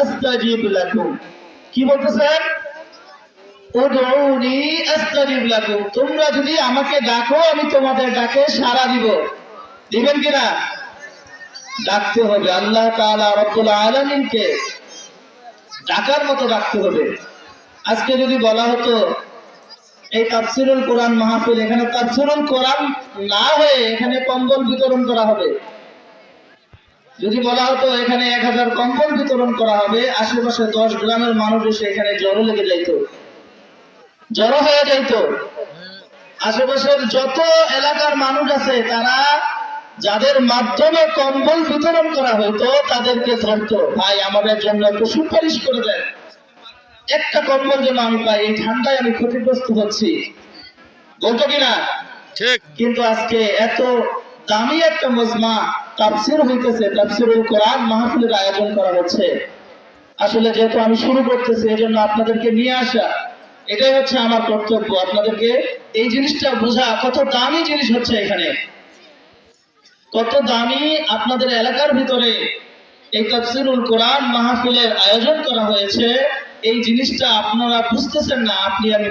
আস্তাজিব লাকুম। কি বলতেছেন? উদউনি আস্তাজিব লাকুম, তোমরা যদি আমাকে ডাকো আমি তোমাদের ডাকে সাড়া দিব। দিবেন কিনা? ডাকতে হবে। আল্লাহ তাআলা রব্বুল আলামিনকে ডাকার মতো ডাকতে হবে। আজকে যদি বলা হতো এই তাফসীরুল কোরআন মাহফিল, এখানে তাফসীরুল কোরআন না হয়ে এখানে কম্বল বিতরণ করা হবে, যদি বলা হতো এখানে 1000 কম্বল বিতরণ করা হবে, আশেপাশে 10 গ্রামের মানুষ এসে এখানে জড়ো লেগে যাইতো, জড়ো হয়ে যাইতো। আশেপাশের যত এলাকার মানুষ আছে তারা যাদের মাধ্যমে কম্বল বিতরণ করা হতো তাদেরকে ধরতো, ভাই আমাদের জন্য একটু সুপারিশ করে দেন, একটা কম্বল যেন আমি পাই, এই ঠান্ডায় আমি ক্ষতিগ্রস্ত হচ্ছি, বলতো কিনা? ঠিক। কিন্তু আজকে এত দামি একটা মজমা তাফসীর হইতেছে, তাফসীরুল কোরআন মাহফিলের আয়োজন করা হচ্ছে। আসলে যেহেতু আমি শুরু করতেছি এজন্য আপনাদেরকে নিয়ে আসা, এটাই হচ্ছে আমার কর্তব্য, আপনাদেরকে এই জিনিসটা বোঝা কত দামি জিনিস হচ্ছে এখানে, কত দামি আপনাদের এলাকার ভিতরে এই তাফসীরুল কোরআন মাহফিলের আয়োজন করা হয়েছে। এই জিনিসটা আপনারা বুঝতেছেন না, আপনি আমি